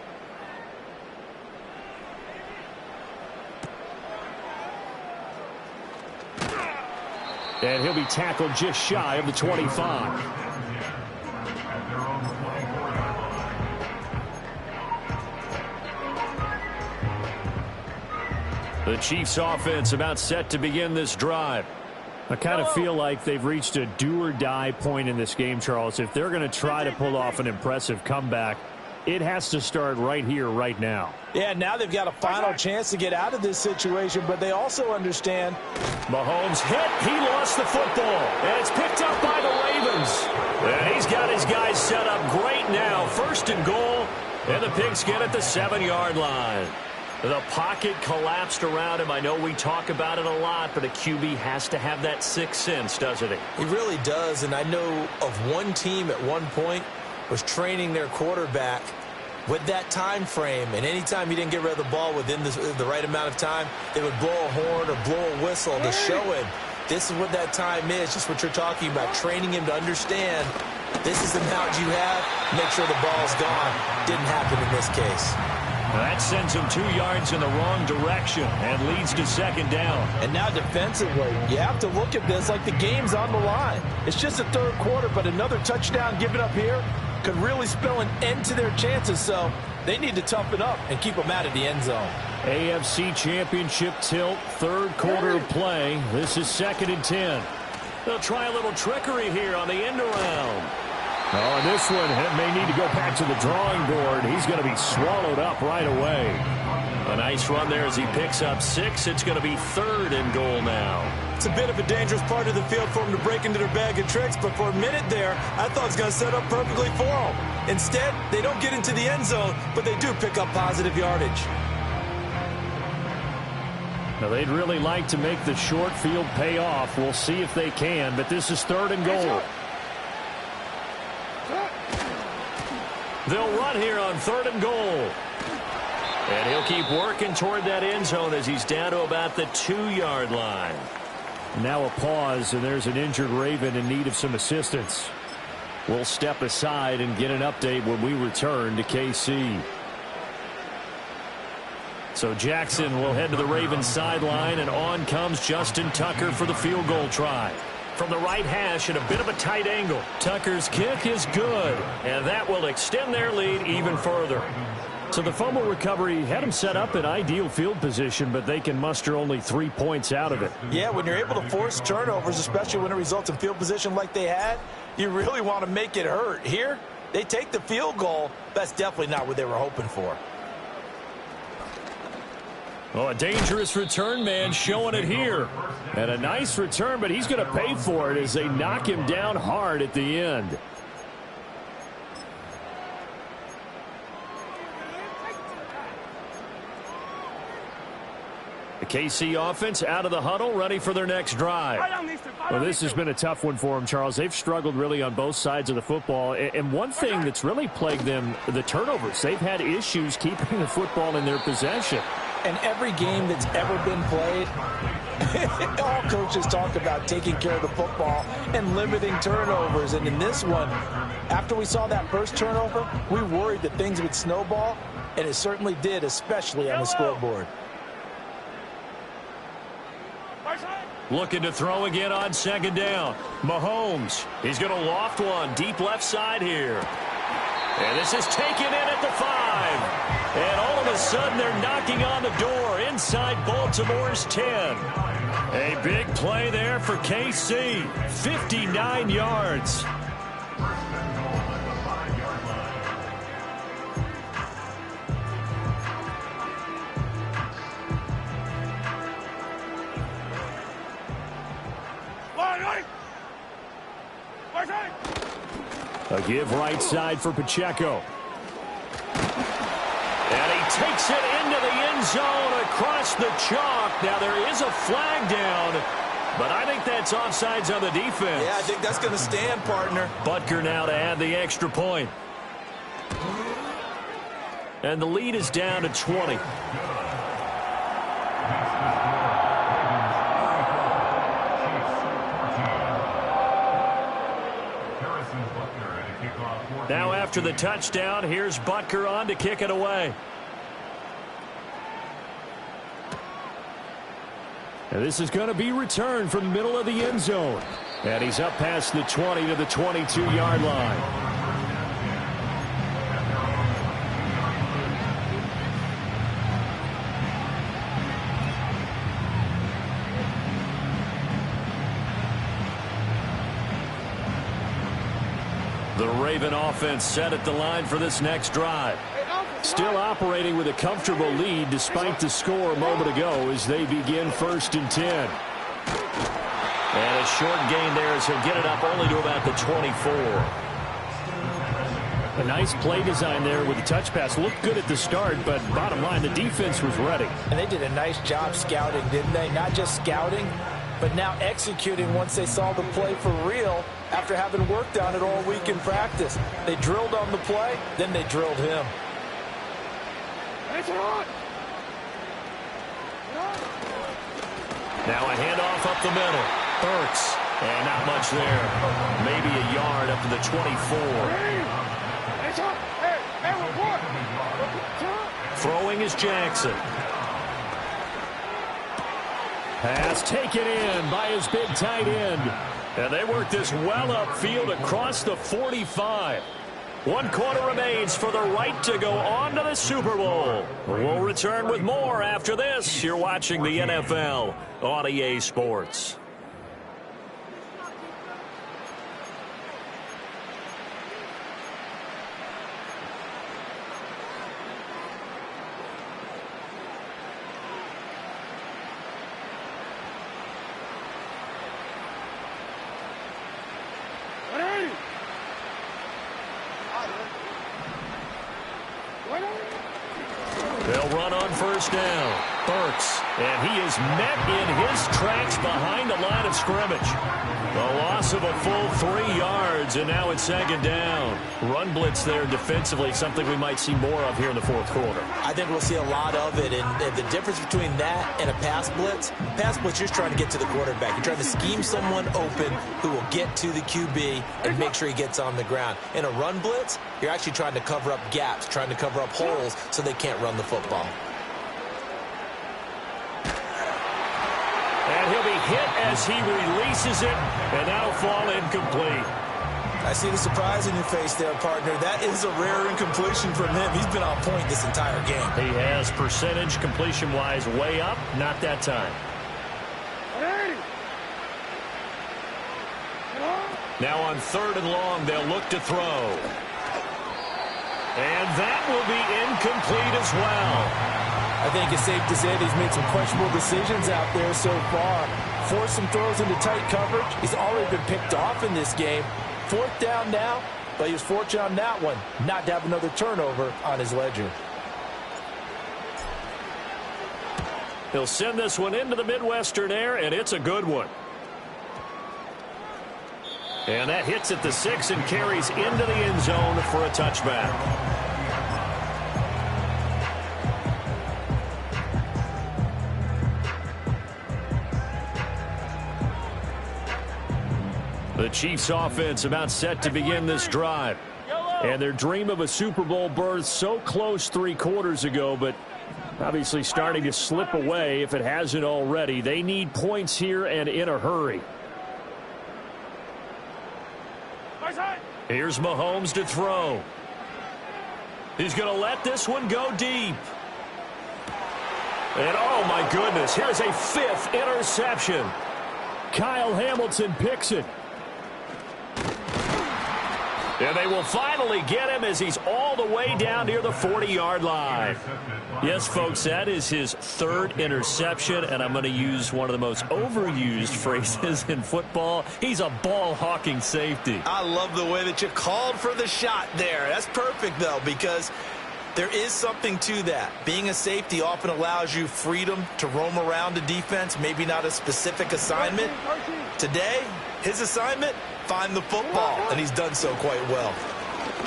And he'll be tackled just shy of the 25. The Chiefs offense about set to begin this drive. I kind of feel like they've reached a do-or-die point in this game, Charles. If they're going to try to pull off an impressive comeback, it has to start right here, right now. Yeah, now they've got a final chance to get out of this situation, but they also understand. Mahomes hit. He lost the football. And it's picked up by the Ravens. And he's got his guys set up great now. 1st and goal. And the Pigskin at the 7-yard line. The pocket collapsed around him. I know we talk about it a lot, but a QB has to have that sixth sense, doesn't he? He really does, and I know of one team at one point was training their quarterback with that time frame, and anytime he didn't get rid of the ball within the right amount of time, they would blow a horn or blow a whistle to show him this is what that time is, just what you're talking about, training him to understand this is the amount you have, make sure the ball's gone. Didn't happen in this case. That sends him 2 yards in the wrong direction and leads to 2nd down. And now defensively, you have to look at this like the game's on the line. It's just the 3rd quarter, but another touchdown given up here could really spell an end to their chances, so they need to toughen up and keep them out of the end zone. AFC Championship tilt, 3rd quarter of play. This is 2nd and 10. They'll try a little trickery here on the end around. Oh, and this one may need to go back to the drawing board. He's going to be swallowed up right away. A nice run there as he picks up 6. It's going to be 3rd and goal now. It's a bit of a dangerous part of the field for him to break into their bag of tricks, but for a minute there, I thought it was going to set up perfectly for him. Instead, they don't get into the end zone, but they do pick up positive yardage. Now, they'd really like to make the short field pay off. We'll see if they can, but this is 3rd and goal. They'll run here on 3rd and goal. And he'll keep working toward that end zone as he's down to about the 2-yard line. Now a pause, and there's an injured Raven in need of some assistance. We'll step aside and get an update when we return to KC. So Jackson will head to the Ravens sideline, and on comes Justin Tucker for the field goal try. From the right hash at a bit of a tight angle. Tucker's kick is good, and that will extend their lead even further. So the fumble recovery had them set up in ideal field position, but they can muster only 3 points out of it. Yeah, when you're able to force turnovers, especially when it results in field position like they had, you really want to make it hurt. Here, they take the field goal. That's definitely not what they were hoping for. Oh, a dangerous return man showing it here. And a nice return, but he's going to pay for it as they knock him down hard at the end. The KC offense out of the huddle, ready for their next drive. Well, this has been a tough one for them, Charles. They've struggled really on both sides of the football. And one thing that's really plagued them, the turnovers. They've had issues keeping the football in their possession. And every game that's ever been played, all coaches talk about taking care of the football and limiting turnovers. And in this one, after we saw that first turnover, we worried that things would snowball, and it certainly did, especially on the scoreboard. Looking to throw again on 2nd down. Mahomes, he's going to loft one deep left side here. And this is taken in at the 5. And all of a sudden, they're knocking on the door inside Baltimore's 10. A big play there for KC. 59 yards. A give right side for Pacheco. And he takes it into the end zone across the chalk. Now there is a flag down, but I think that's offsides on the defense. Yeah, I think that's going to stand, partner. Butker now to add the extra point. And the lead is down to 20. Now after the touchdown, here's Butker on to kick it away. And this is going to be returned from the middle of the end zone. And he's up past the 20 to the 22-yard line. The Raven offense set at the line for this next drive. Still operating with a comfortable lead despite the score a moment ago as they begin 1st and 10. And a short gain there as he'll get it up only to about the 24. A nice play design there with the touch pass. Looked good at the start, but bottom line, the defense was ready. And they did a nice job scouting, didn't they? Not just scouting, but now executing once they saw the play for real after having worked on it all week in practice. They drilled on the play, then they drilled him. Now a handoff up the middle. Burks. And not much there. Maybe a yard up to the 24. Throwing is Jackson. Pass taken in by his big tight end. And they work this well upfield across the 45. 1 quarter remains for the right to go on to the Super Bowl. We'll return with more after this. You're watching the NFL on EA Sports. They'll run on 1st down. Burks. And he is met in his tracks behind the line of scrimmage. A loss of a full 3 yards, and now it's 2nd down. Run blitz there defensively, something we might see more of here in the 4th quarter. I think we'll see a lot of it, and the difference between that and a pass blitz, you're just trying to get to the quarterback. You're trying to scheme someone open who will get to the QB and make sure he gets on the ground. In a run blitz, you're actually trying to cover up gaps, trying to cover up holes so they can't run the football. And he'll be hit as he releases it, and that'll fall incomplete. I see the surprise in your face there, partner. That is a rare incompletion from him. He's been on point this entire game. He has percentage completion-wise way up, not that time. Now on 3rd and long, they'll look to throw. And that will be incomplete as well. I think it's safe to say that he's made some questionable decisions out there so far. Forced some throws into tight coverage. He's already been picked off in this game. 4th down now, but he was fortunate on that one not to have another turnover on his ledger. He'll send this one into the Midwestern air, and it's a good one. And that hits at the 6 and carries into the end zone for a touchback. The Chiefs offense about set to begin this drive. And their dream of a Super Bowl berth so close 3 quarters ago, but obviously starting to slip away if it hasn't already. They need points here and in a hurry. Here's Mahomes to throw. He's going to let this one go deep. And oh my goodness, here's a 5th interception. Kyle Hamilton picks it. And they will finally get him as he's all the way down near the 40-yard line. Yes, folks, that is his third interception, and I'm going to use one of the most overused phrases in football. He's a ball-hawking safety. I love the way that you called for the shot there. That's perfect, though, because there is something to that. Being a safety often allows you freedom to roam around the defense, maybe not a specific assignment. Today, his assignment, find the football, and he's done so quite well.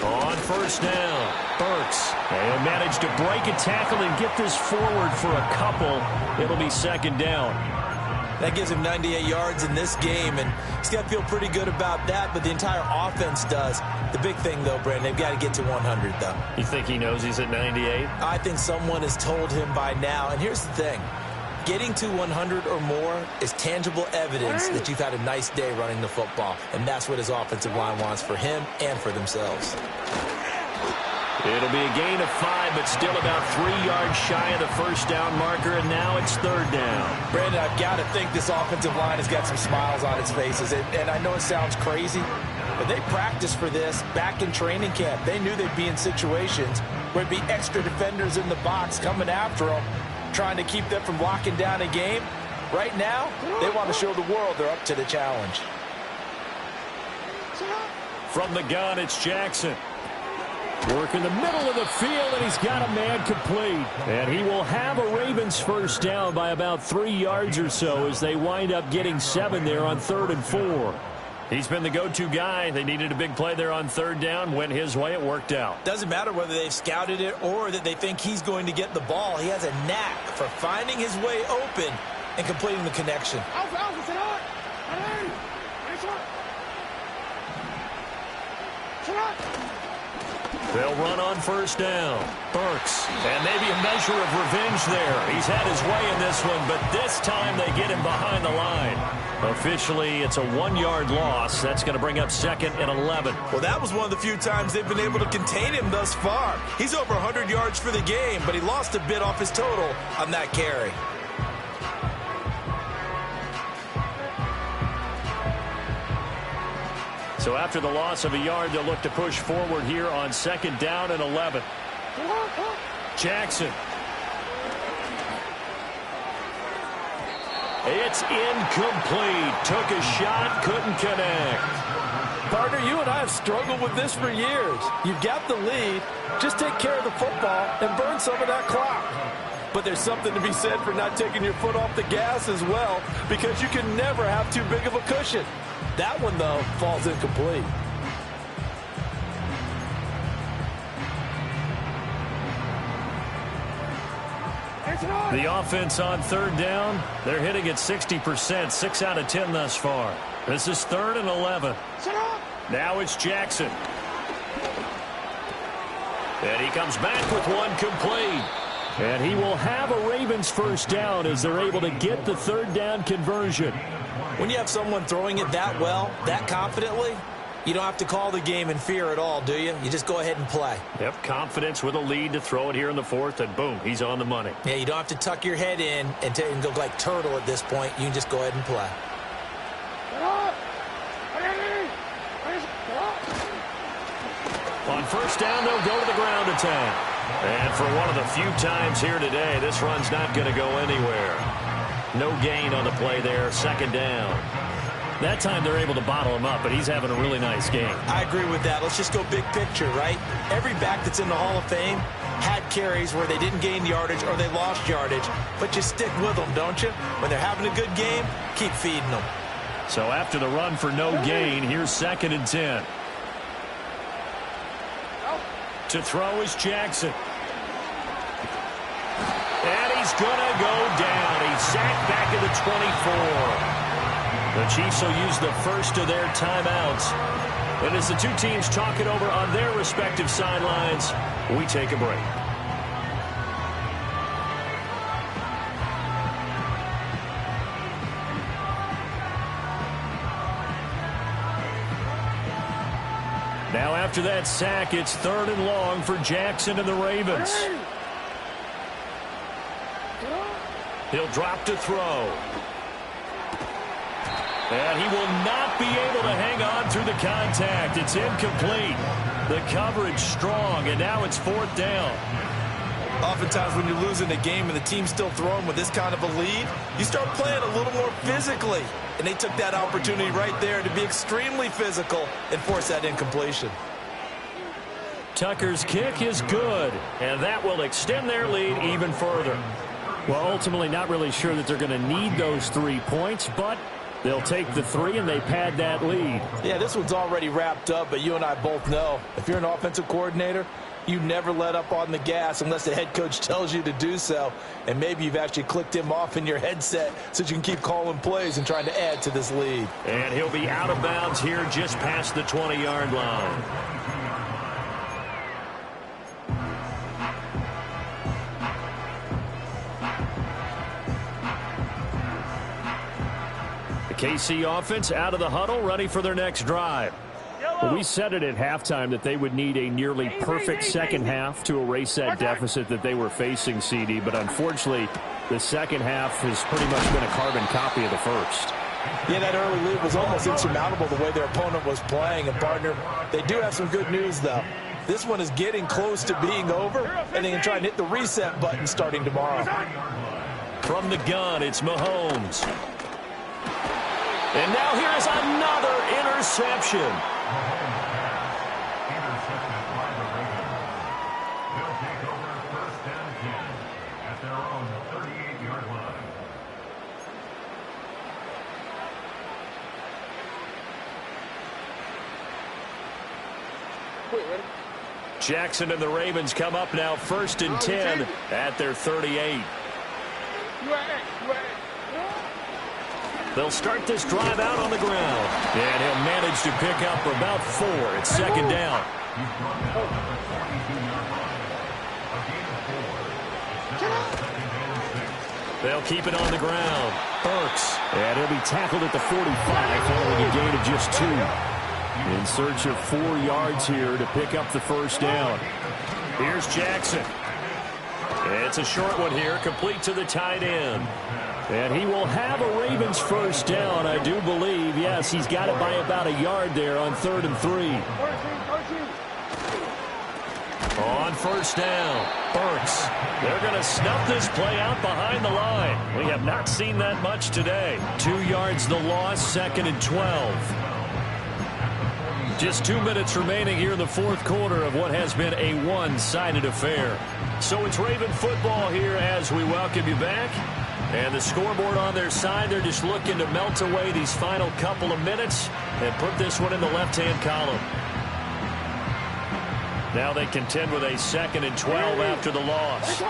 On first down, Burks. They'll manage to break a tackle and get this forward for a couple. It'll be second down. That gives him 98 yards in this game, and he's got to feel pretty good about that, but the entire offense does. The big thing, though, Brandon, they've got to get to 100, though. You think he knows he's at 98? I think someone has told him by now, and here's the thing. Getting to 100 or more is tangible evidence that you've had a nice day running the football, and that's what his offensive line wants for him and for themselves. It'll be a gain of 5, but still about 3 yards shy of the first down marker, and now it's third down. Brandon, I've got to think this offensive line has got some smiles on its faces, and I know it sounds crazy, but they practiced for this back in training camp. They knew they'd be in situations where there'd be extra defenders in the box coming after them, trying to keep them from locking down a game. Right now, they want to show the world they're up to the challenge. From the gun, it's Jackson. Work in the middle of the field, and he's got a man complete. And he will have a Ravens first down by about 3 yards or so as they wind up getting 7 there on 3rd and 4. He's been the go-to guy. They needed a big play there on 3rd down. Went his way. It worked out. Doesn't matter whether they've scouted it or that they think he's going to get the ball. He has a knack for finding his way open and completing the connection. They'll run on first down. Burks. And maybe a measure of revenge there. He's had his way in this one, but this time they get him behind the line. Officially, it's a 1-yard loss. That's going to bring up 2nd and 11. Well, that was one of the few times they've been able to contain him thus far. He's over 100 yards for the game, but he lost a bit off his total on that carry. So after the loss of a yard, they'll look to push forward here on 2nd down and 11. Jackson. It's incomplete. Took a shot, couldn't connect. Partner, you and I have struggled with this for years. You've got the lead. Just take care of the football and burn some of that clock. But there's something to be said for not taking your foot off the gas as well, because you can never have too big of a cushion. That one, though, falls incomplete. The offense on 3rd down, they're hitting at 60%, 6 out of 10 thus far. This is 3rd and 11. Now it's Jackson. And he comes back with one complete. And he will have a Ravens first down as they're able to get the 3rd down conversion. When you have someone throwing it that well, that confidently, you don't have to call the game in fear at all, do you? You just go ahead and play. Yep, confidence with a lead to throw it here in the 4th, and boom, he's on the money. Yeah, you don't have to tuck your head in and go like turtle at this point. You can just go ahead and play. On first down, they'll go to the ground attack. And for one of the few times here today, this run's not going to go anywhere. No gain on the play there, 2nd down. That time they're able to bottle him up, but he's having a really nice game. I agree with that. Let's just go big picture, right? Every back that's in the Hall of Fame had carries where they didn't gain yardage or they lost yardage, but you stick with them, don't you? When they're having a good game, keep feeding them. So after the run for no gain, here's 2nd and 10. To throw is Jackson. And he's going to go down. He's sacked back at the 24. The Chiefs will use the first of their timeouts. And as the two teams talk it over on their respective sidelines, we take a break. Now after that sack, it's 3rd and long for Jackson and the Ravens. He'll drop to throw. And he will not be able to hang on through the contact. It's incomplete. The coverage strong, and now it's 4th down. Oftentimes when you're losing a game and the team's still throwing with this kind of a lead, you start playing a little more physically. And they took that opportunity right there to be extremely physical and force that incompletion. Tucker's kick is good, and that will extend their lead even further. Well, ultimately not really sure that they're going to need those 3 points, but they'll take the 3 and they pad that lead. Yeah, this one's already wrapped up, but you and I both know if you're an offensive coordinator, you never let up on the gas unless the head coach tells you to do so. And maybe you've actually clicked him off in your headset so you can keep calling plays and trying to add to this lead. And he'll be out of bounds here just past the 20-yard line. The KC offense out of the huddle, ready for their next drive. Well, we said it at halftime that they would need a nearly perfect second half to erase that deficit that they were facing, CD. But unfortunately, the second half has pretty much been a carbon copy of the first. Yeah, that early lead was almost insurmountable the way their opponent was playing. And, partner, they do have some good news, though. This one is getting close to being over, and they can try and hit the reset button starting tomorrow. From the gun, it's Mahomes. And now here's another interception. Jackson and the Ravens come up now 1st and 10 at their 38. They'll start this drive out on the ground. And he'll manage to pick up about 4. It's 2nd down. They'll keep it on the ground. Burks. And he'll be tackled at the 45 following a gain of just 2. In search of 4 yards here to pick up the 1st down. Here's Jackson. It's a short one here, complete to the tight end. And he will have a Ravens 1st down, I do believe. Yes, he's got it by about a yard there on 3rd and 3. On 1st down, Burks. They're going to snuff this play out behind the line. We have not seen that much today. 2 yards the loss, 2nd and 12. Just 2 minutes remaining here in the 4th quarter of what has been a one-sided affair. So it's Raven football here as we welcome you back. And the scoreboard on their side, they're just looking to melt away these final couple of minutes and put this one in the left-hand column. Now they contend with a 2nd and 12 after the loss.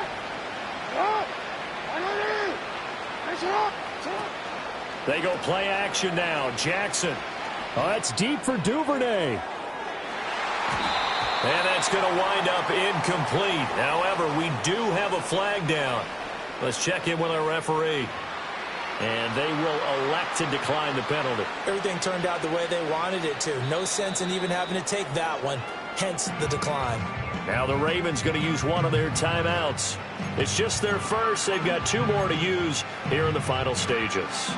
They go play action now. Jackson. Oh, that's deep for Duvernay. And that's going to wind up incomplete. However, we do have a flag down. Let's check in with our referee. And they will elect to decline the penalty. Everything turned out the way they wanted it to. No sense in even having to take that one. Hence the decline. Now the Ravens going to use one of their timeouts. It's just their first. They've got 2 more to use here in the final stages.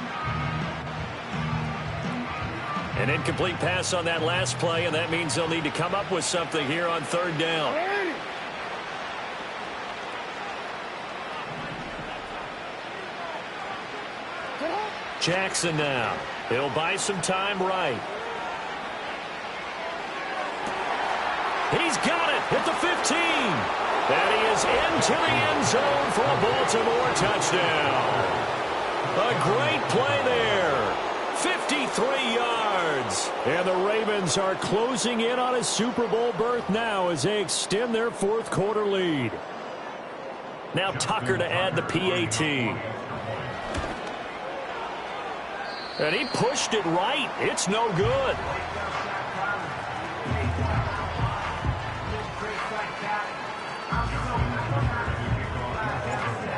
An incomplete pass on that last play, and that means they'll need to come up with something here on 3rd down. Jackson now. He'll buy some time right. He's got it at the 15. And he is into the end zone for a Baltimore touchdown. A great play there. 53 yards. And the Ravens are closing in on a Super Bowl berth now as they extend their 4th quarter lead. Now Tucker to add the PAT. And he pushed it right. It's no good.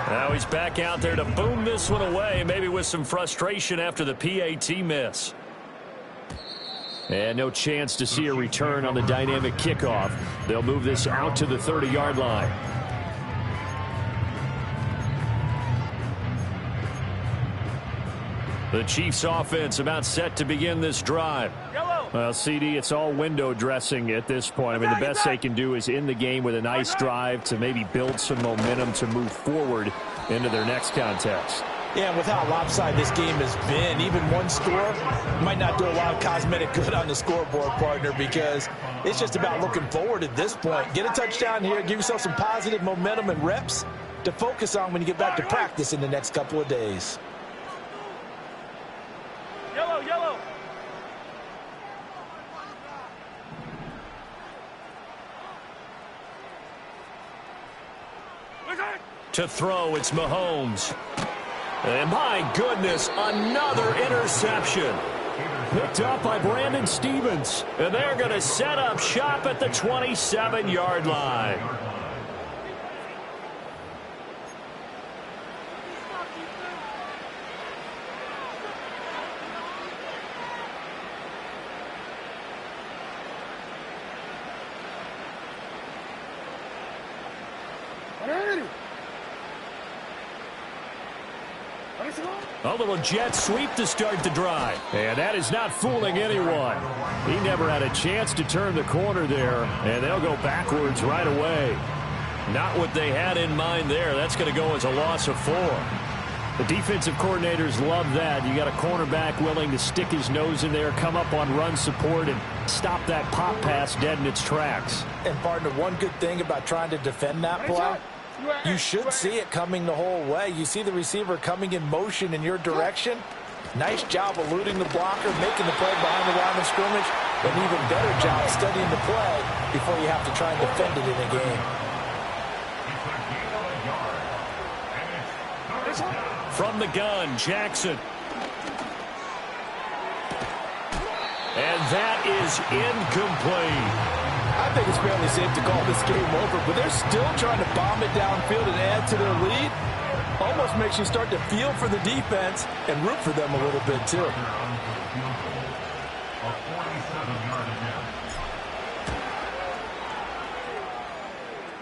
Now he's back out there to boom this one away, maybe with some frustration after the PAT miss. And no chance to see a return on the dynamic kickoff. They'll move this out to the 30-yard line. The Chiefs offense about set to begin this drive. Yellow. Well, CD, it's all window dressing at this point. I mean, the best they can do is in the game with a nice drive to maybe build some momentum to move forward into their next contest. Yeah, and with how lopsided this game has been, even one score might not do a lot of cosmetic good on the scoreboard, partner, because it's just about looking forward at this point. Get a touchdown here, give yourself some positive momentum and reps to focus on when you get back to practice in the next couple of days. Yellow, yellow. To throw, it's Mahomes. And my goodness, another interception. Picked up by Brandon Stephens. And they're going to set up shop at the 27-yard line. A little jet sweep to start the drive. And that is not fooling anyone. He never had a chance to turn the corner there, and they'll go backwards right away. Not what they had in mind there. That's going to go as a loss of 4. The defensive coordinators love that. You got a cornerback willing to stick his nose in there, come up on run support, and stop that pop pass dead in its tracks. And, partner, one good thing about trying to defend that play, you should see it coming the whole way. You see the receiver coming in motion in your direction. Nice job eluding the blocker, making the play behind the line of scrimmage. An even better job studying the play before you have to try and defend it in a game. From the gun, Jackson. And that is incomplete. I think it's fairly safe to call this game over, but they're still trying to bomb it downfield and add to their lead. Almost makes you start to feel for the defense and root for them a little bit, too.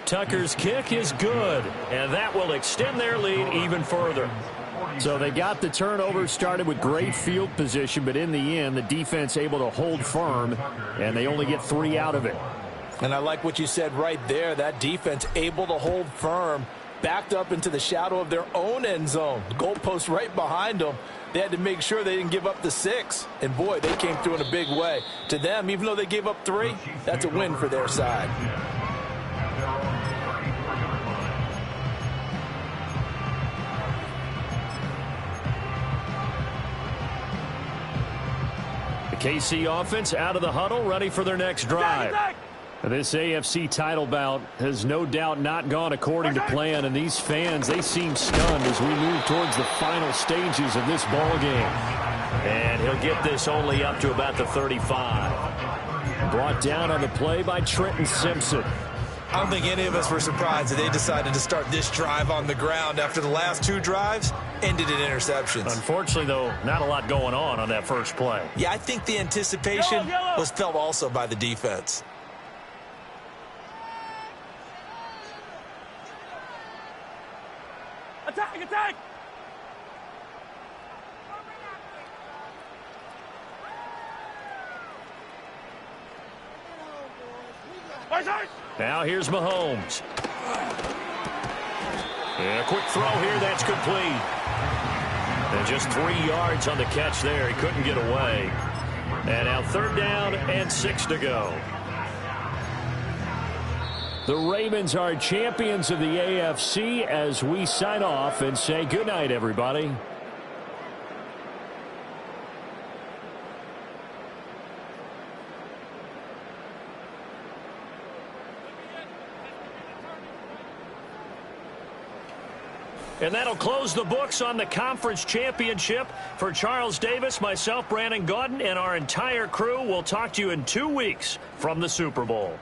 Tucker's kick is good, and that will extend their lead even further. So they got the turnover started with great field position, but in the end, the defense able to hold firm, and they only get 3 out of it. And I like what you said right there. That defense able to hold firm, backed up into the shadow of their own end zone. The goalpost right behind them. They had to make sure they didn't give up the 6. And, boy, they came through in a big way. To them, even though they gave up 3, that's a win for their side. The KC offense out of the huddle, ready for their next drive. This AFC title bout has no doubt not gone according to plan, and these fans, they seem stunned as we move towards the final stages of this ball game. And he'll get this only up to about the 35. Brought down on the play by Trenton Simpson. I don't think any of us were surprised that they decided to start this drive on the ground after the last 2 drives ended in interceptions. Unfortunately, though, not a lot going on that first play. Yeah, I think the anticipation was felt also by the defense. Attack, attack! Now here's Mahomes. And a quick throw here, that's complete. And just 3 yards on the catch there. He couldn't get away. And now 3rd down and 6 to go. The Ravens are champions of the AFC as we sign off and say goodnight, everybody. And that'll close the books on the conference championship. For Charles Davis, myself, Brandon Gaudin, and our entire crew, we'll talk to you in 2 weeks from the Super Bowl.